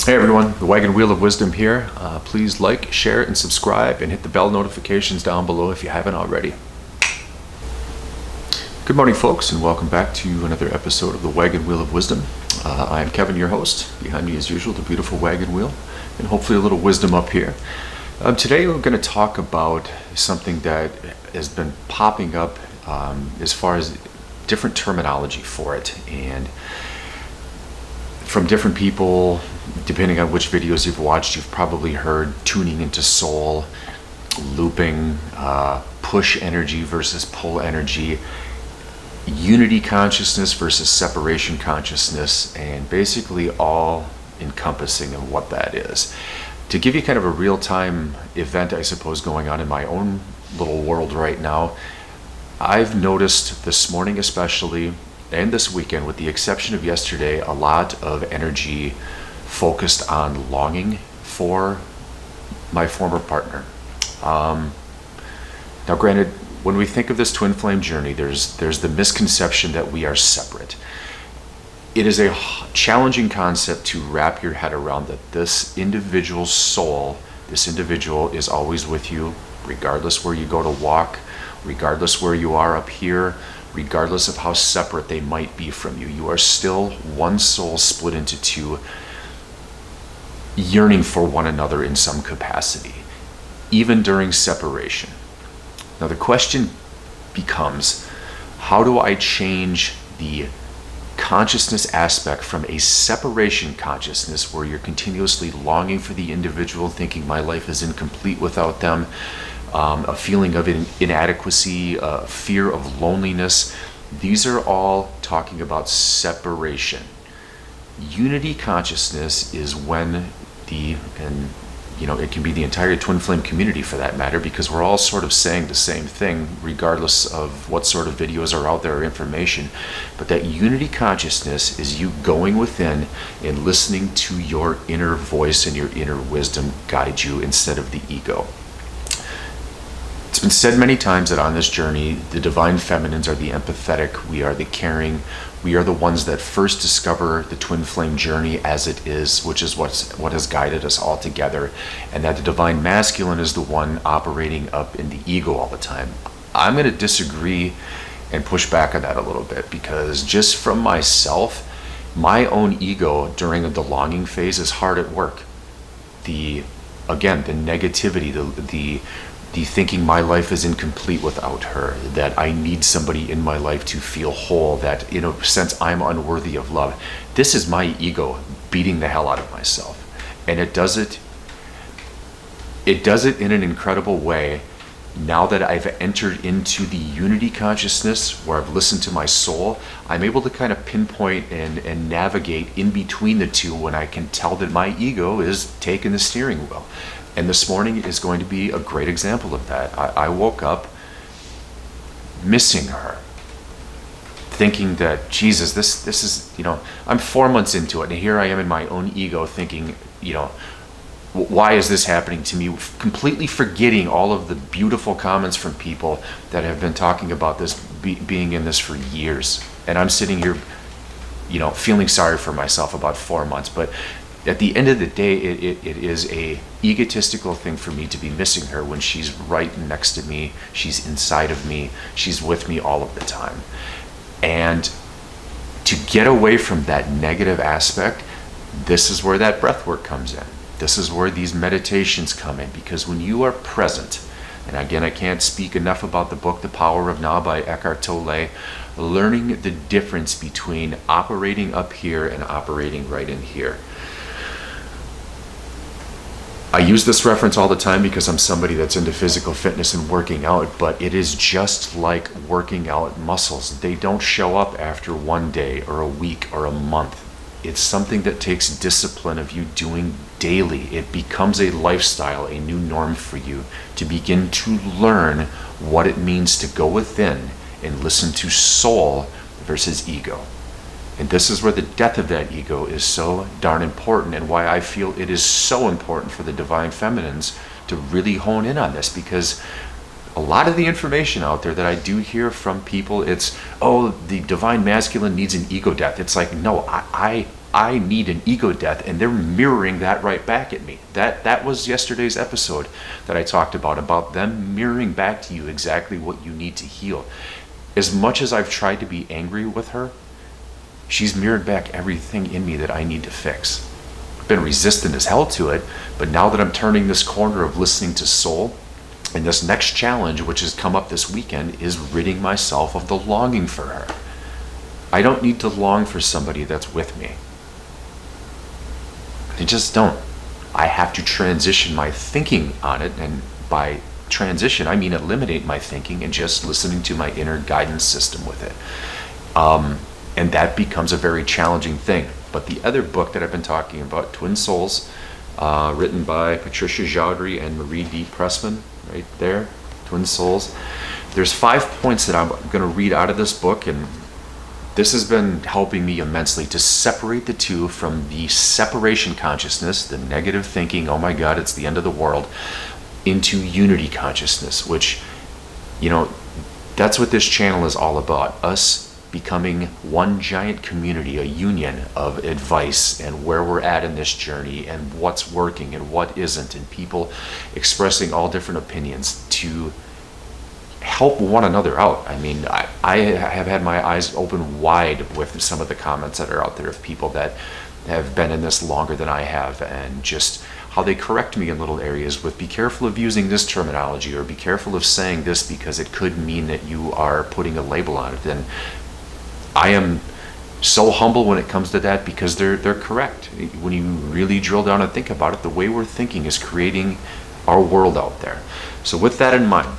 Hey everyone, the Wagon Wheel of Wisdom here. Please like, share, and subscribe, and hit the bell notifications down below if you haven't already. Good morning, folks, and welcome back to another episode of the Wagon Wheel of Wisdom. I am Kevin, your host. Behind me, as usual, the beautiful wagon wheel, and hopefully a little wisdom up here. Today we're going to talk about something that has been popping up as far as different terminology for it, and from different people, depending on which videos you've watched, you've probably heard tuning into soul, looping, push energy versus pull energy, unity consciousness versus separation consciousness, and basically all encompassing of what that is. To give you kind of a real-time event, I suppose, going on in my own little world right now, I've noticed this morning especially, and this weekend, with the exception of yesterday, a lot of energy focused on longing for my former partner. Now granted, when we think of this twin flame journey, there's the misconception that we are separate. It is a challenging concept to wrap your head around, that this individual soul, this individual is always with you, regardless where you go to walk, regardless where you are up here, regardless of how separate they might be from you. You are still one soul split into two, yearning for one another in some capacity, even during separation. Now the question becomes, how do I change the consciousness aspect from a separation consciousness where you're continuously longing for the individual, thinking my life is incomplete without them, a feeling of inadequacy, fear of loneliness. These are all talking about separation. Unity consciousness is when it can be the entire twin flame community for that matter, because we're all sort of saying the same thing regardless of what sort of videos are out there or information. But that unity consciousness is you going within and listening to your inner voice and your inner wisdom guide you instead of the ego. It's been said many times that on this journey, the divine feminines are the empathetic, we are the caring, we are the ones that first discover the twin flame journey as it is, which is what has guided us all together, and that the divine masculine is the one operating up in the ego all the time. I'm going to disagree and push back on that a little bit, because just from myself, my own ego during the longing phase is hard at work. The negativity, the thinking my life is incomplete without her, that I need somebody in my life to feel whole, that in a sense I'm unworthy of love. This is my ego beating the hell out of myself. And it does it in an incredible way. Now that I've entered into the unity consciousness where I've listened to my soul, I'm able to kind of pinpoint and navigate in between the two when I can tell that my ego is taking the steering wheel. And this morning is going to be a great example of that. I woke up missing her, thinking that, Jesus, this is, I'm 4 months into it, and here I am in my own ego thinking, why is this happening to me? Completely forgetting all of the beautiful comments from people that have been talking about this, being in this for years. And I'm sitting here, feeling sorry for myself about 4 months. But at the end of the day, it is a egotistical thing for me to be missing her when she's right next to me, she's inside of me, she's with me all of the time. And to get away from that negative aspect, this is where that breath work comes in. This is where these meditations come in, because when you are present, and again, I can't speak enough about the book The Power of Now by Eckhart Tolle, learning the difference between operating up here and operating right in here. I use this reference all the time because I'm somebody that's into physical fitness and working out, but it is just like working out muscles. They don't show up after one day or a week or a month. It's something that takes discipline of you doing daily. It becomes a lifestyle, a new norm for you to begin to learn what it means to go within and listen to soul versus ego. And this is where the death of that ego is so darn important, and why I feel it is so important for the divine feminines to really hone in on this, because a lot of the information out there that I do hear from people, it's, oh, the divine masculine needs an ego death. It's like, no, I I need an ego death, and they're mirroring that right back at me. That was yesterday's episode that I talked about them mirroring back to you exactly what you need to heal. As much as I've tried to be angry with her, she's mirrored back everything in me that I need to fix. I've been resistant as hell to it, but now that I'm turning this corner of listening to soul, and this next challenge, which has come up this weekend, is ridding myself of the longing for her. I don't need to long for somebody that's with me. I just don't. I have to transition my thinking on it, and by transition, I mean eliminate my thinking and just listening to my inner guidance system with it. And that becomes a very challenging thing. But the other book that I've been talking about, Twin Souls, written by Patricia Jowdry and Marie D. Pressman, right there, Twin Souls. There's 5 points that I'm going to read out of this book, and this has been helping me immensely to separate the two from the separation consciousness, the negative thinking, oh my God, it's the end of the world, into unity consciousness, which, that's what this channel is all about. Us becoming one giant community, a union of advice and where we're at in this journey and what's working and what isn't, and people expressing all different opinions to help one another out. I mean, I have had my eyes open wide with some of the comments that are out there of people that have been in this longer than I have, and just how they correct me in little areas with, be careful of using this terminology, or be careful of saying this because it could mean that you are putting a label on it. And I am so humble when it comes to that, because they're correct. When you really drill down and think about it, the way we're thinking is creating our world out there. So with that in mind,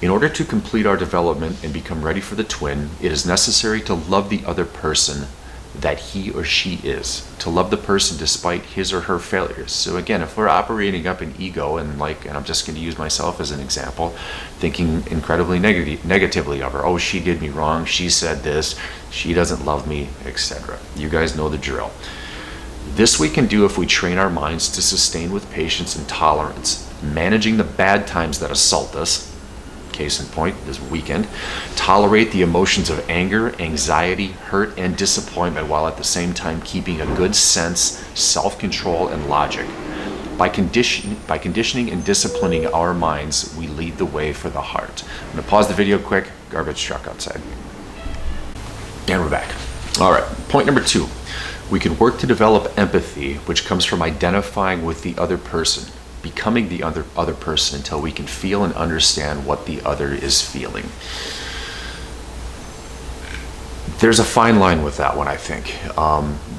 in order to complete our development and become ready for the twin, it is necessary to love the other person that he or she is, to love the person despite his or her failures. So again, if we're operating up in ego and I'm just going to use myself as an example, thinking incredibly negatively of her, oh, she did me wrong, she said this, she doesn't love me, etc. You guys know the drill. This we can do if we train our minds to sustain with patience and tolerance, managing the bad times that assault us. Case in point, this weekend, tolerate the emotions of anger, anxiety, hurt, and disappointment, while at the same time keeping a good sense, self-control, and logic. By conditioning and disciplining our minds, we lead the way for the heart. I'm going to pause the video quick. Garbage truck outside. And we're back. All right, point number 2. We can work to develop empathy, which comes from identifying with the other person, becoming the other person until we can feel and understand what the other is feeling. There's a fine line with that one, I think.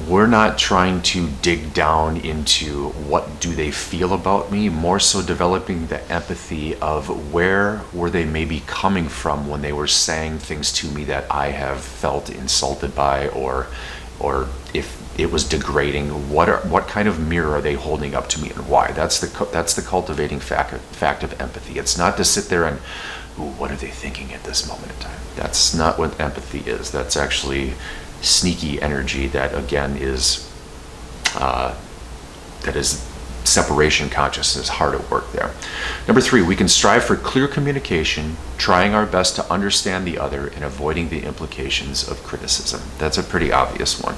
We're not trying to dig down into what do they feel about me, more so developing the empathy of where were they maybe coming from when they were saying things to me that I have felt insulted by, or if it was degrading, what kind of mirror are they holding up to me and why? That's the cultivating fact of empathy. It's not to sit there and, ooh, what are they thinking at this moment in time? That's not what empathy is. That's actually sneaky energy that, again, is separation consciousness, hard at work there. Number 3, we can strive for clear communication, trying our best to understand the other and avoiding the implications of criticism. That's a pretty obvious one.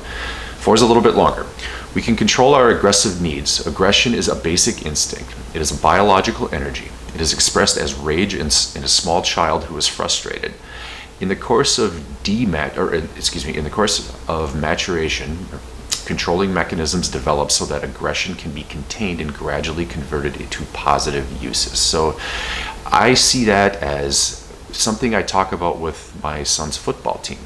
4 is a little bit longer. We can control our aggressive needs. Aggression is a basic instinct. It is a biological energy. It is expressed as rage in a small child who is frustrated. In the course of maturation, controlling mechanisms develop so that aggression can be contained and gradually converted into positive uses. So I see that as something I talk about with my son's football team.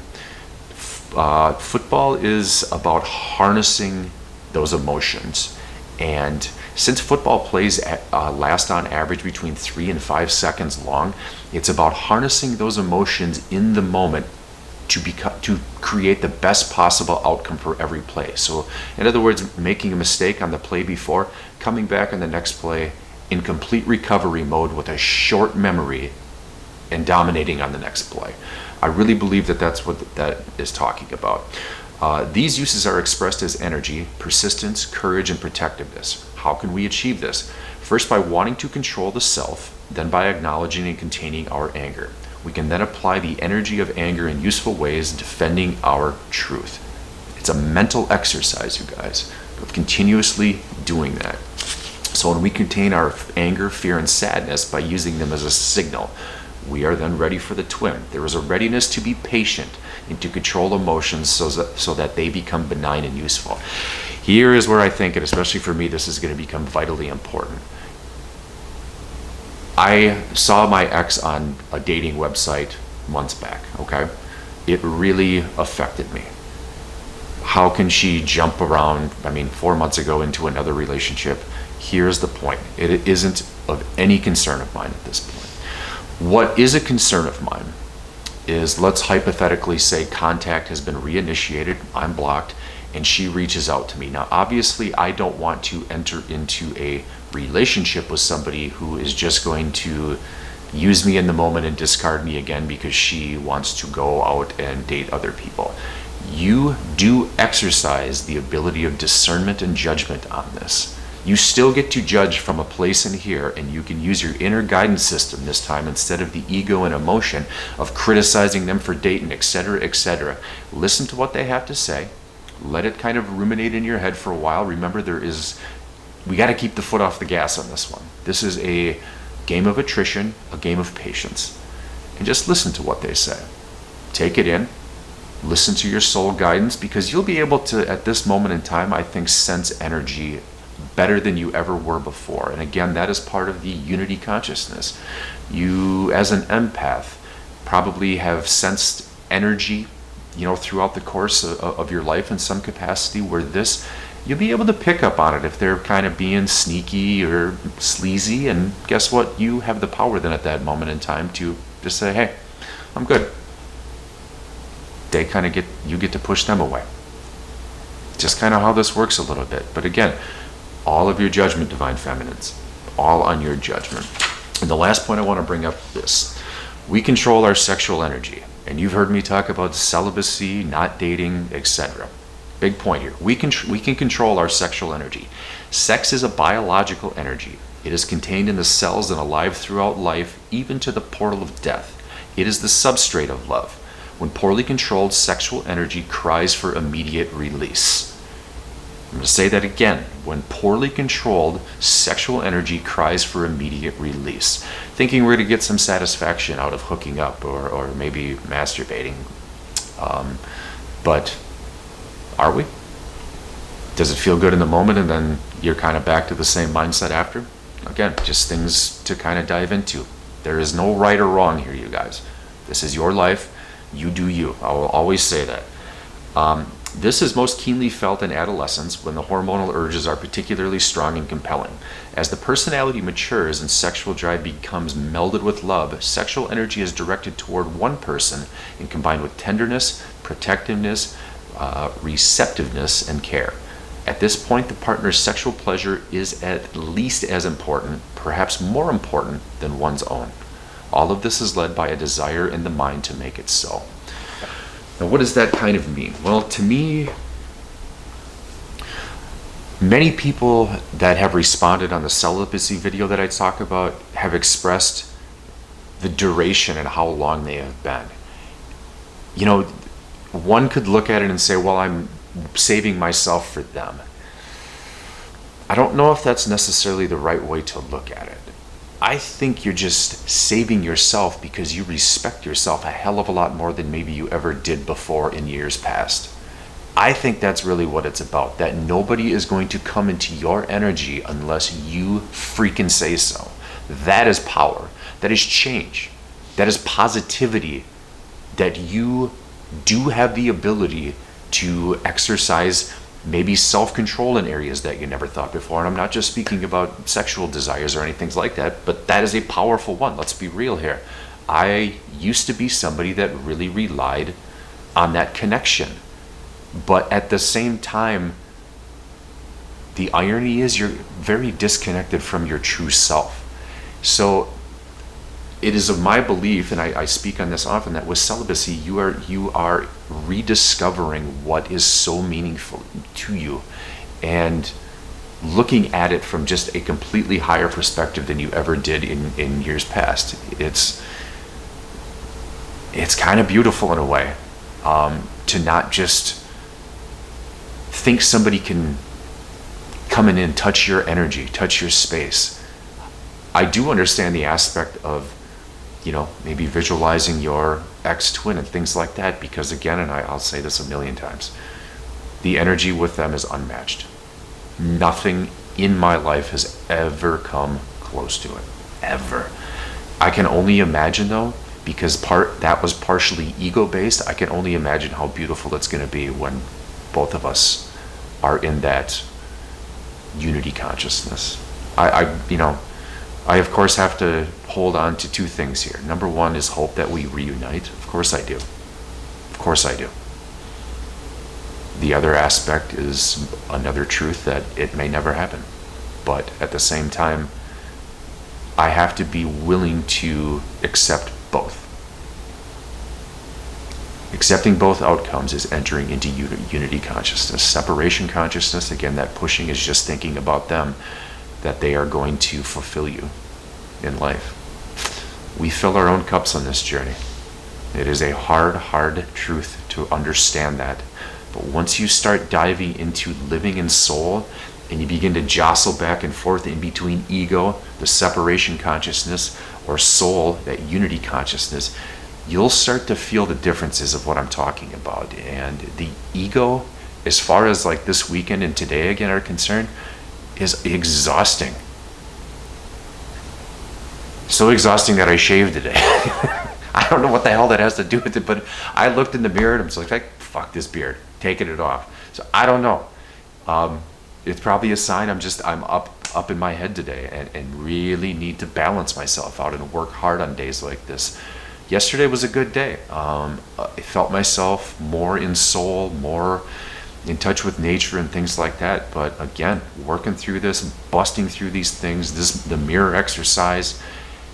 Football is about harnessing those emotions, and since football plays last on average between 3 and 5 seconds long, it's about harnessing those emotions in the moment to create the best possible outcome for every play. So in other words, making a mistake on the play before, coming back on the next play in complete recovery mode with a short memory and dominating on the next play. I really believe that that's what that is talking about. These uses are expressed as energy, persistence, courage, and protectiveness. How can we achieve this? First, by wanting to control the self, then by acknowledging and containing our anger. We can then apply the energy of anger in useful ways, defending our truth. It's a mental exercise, you guys, of continuously doing that. So when we contain our anger, fear, and sadness by using them as a signal, we are then ready for the twin. There is a readiness to be patient and to control emotions so that they become benign and useful. Here is where I think, and especially for me, this is going to become vitally important. I saw my ex on a dating website months back, okay? It really affected me. How can she jump around, 4 months ago into another relationship? Here's the point. It isn't of any concern of mine at this point. What is a concern of mine is, let's hypothetically say contact has been reinitiated, I'm blocked, and she reaches out to me. Now, obviously, I don't want to enter into a relationship with somebody who is just going to use me in the moment and discard me again because she wants to go out and date other people. You do exercise the ability of discernment and judgment on this. You still get to judge from a place in here, and you can use your inner guidance system this time instead of the ego and emotion of criticizing them for dating, etc., etc. Listen to what they have to say. Let it kind of ruminate in your head for a while. Remember, we got to keep the foot off the gas on this one. This is a game of attrition, a game of patience. And just listen to what they say. Take it in. Listen to your soul guidance, because you'll be able to, at this moment in time, I think, sense energy better than you ever were before. And again, that is part of the unity consciousness. You, as an empath, probably have sensed energy, throughout the course of your life in some capacity, where you'll be able to pick up on it if they're kind of being sneaky or sleazy. And guess what? You have the power then at that moment in time to just say, hey, I'm good. They kind of you get to push them away. Just kind of how this works a little bit. But again, all of your judgment, Divine Feminines, all on your judgment. And the last point I want to bring up is this. We control our sexual energy. And you've heard me talk about celibacy, not dating, etc. Big point here. We can control our sexual energy. Sex is a biological energy. It is contained in the cells and alive throughout life, even to the portal of death. It is the substrate of love. When poorly controlled, sexual energy cries for immediate release. I'm going to say that again. When poorly controlled, sexual energy cries for immediate release. Thinking we're going to get some satisfaction out of hooking up or maybe masturbating. But are we? Does it feel good in the moment and then you're kind of back to the same mindset after? Again, just things to kind of dive into. There is no right or wrong here, you guys. This is your life. You do you. I will always say that. This is most keenly felt in adolescence when the hormonal urges are particularly strong and compelling. As the personality matures and sexual drive becomes melded with love, sexual energy is directed toward one person and combined with tenderness, protectiveness, receptiveness, and care. At this point, the partner's sexual pleasure is at least as important, perhaps more important, than one's own. All of this is led by a desire in the mind to make it so. Now, what does that kind of mean? Well, to me, many people that have responded on the celibacy video that I talk about have expressed the duration and how long they have been. One could look at it and say, well, I'm saving myself for them. I don't know if that's necessarily the right way to look at it. I think you're just saving yourself because you respect yourself a hell of a lot more than maybe you ever did before in years past. I think that's really what it's about, that nobody is going to come into your energy unless you freaking say so. That is power. That is change. That is positivity. That you do have the ability to exercise maybe self-control in areas that you never thought before. And I'm not just speaking about sexual desires or anything like that, but that is a powerful one. Let's be real here. I used to be somebody that really relied on that connection. But at the same time, the irony is you're very disconnected from your true self. So it is of my belief, and I speak on this often, that with celibacy, you are rediscovering what is so meaningful to you and looking at it from just a completely higher perspective than you ever did in years past. It's kind of beautiful in a way, to not just think somebody can come in and touch your energy, touch your space. I do understand the aspect of, maybe visualizing your ex-twin and things like that, because again, and I'll say this a million times, the energy with them is unmatched. Nothing in my life has ever come close to it, ever. I can only imagine though, because that was partially ego-based, I can only imagine how beautiful it's going to be when both of us are in that unity consciousness. I of course have to hold on to two things here. Number one is hope that we reunite. Of course I do. Of course I do. The other aspect is another truth that it may never happen. But at the same time, I have to be willing to accept both. Accepting both outcomes is entering into unity consciousness. Separation consciousness, again, that pushing is just thinking about them, that they are going to fulfill you in life. We fill our own cups on this journey. It is a hard truth to understand that. But once you start diving into living in soul, and you begin to jostle back and forth in between ego, the separation consciousness, or soul, that unity consciousness, you'll start to feel the differences of what I'm talking about. And the ego, as far as like this weekend and today again are concerned, is exhausting. So exhausting that I shaved today. I don't know what the hell that has to do with it, but I looked in the mirror and I'm just like, fuck this beard, taking it off. So I don't know. It's probably a sign I'm up in my head today and really need to balance myself out and work hard on days like this. Yesterday was a good day. I felt myself more in soul, more in touch with nature and things like that. But again, working through this, busting through these things, the mirror exercise.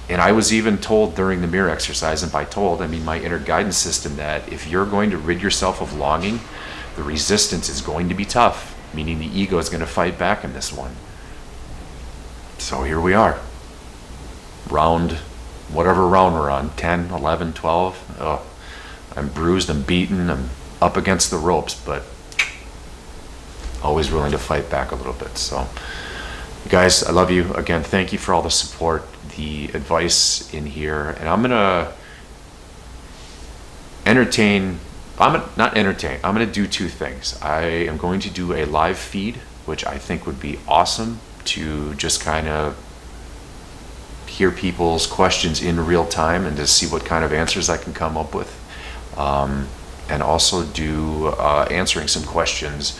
And I was even told during the mirror exercise, and by told, I mean my inner guidance system, that if you're going to rid yourself of longing, the resistance is going to be tough, meaning the ego is going to fight back in this one. So here we are. Whatever round we're on, 10, 11, 12. Oh, I'm bruised, I'm beaten, I'm up against the ropes, but always willing to fight back a little bit. So, guys, I love you. Again, thank you for all the support, the advice in here. And I'm going to I'm going to do two things. I am going to do a live feed, which I think would be awesome to just kind of hear people's questions in real time and to see what kind of answers I can come up with. And also do answering some questions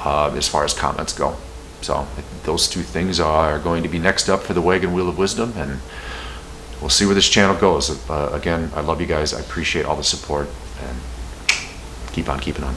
as far as comments go. So those two things are going to be next up for the Wagon Wheel of Wisdom, and we'll see where this channel goes. Again, I love you guys. I appreciate all the support, and keep on keeping on.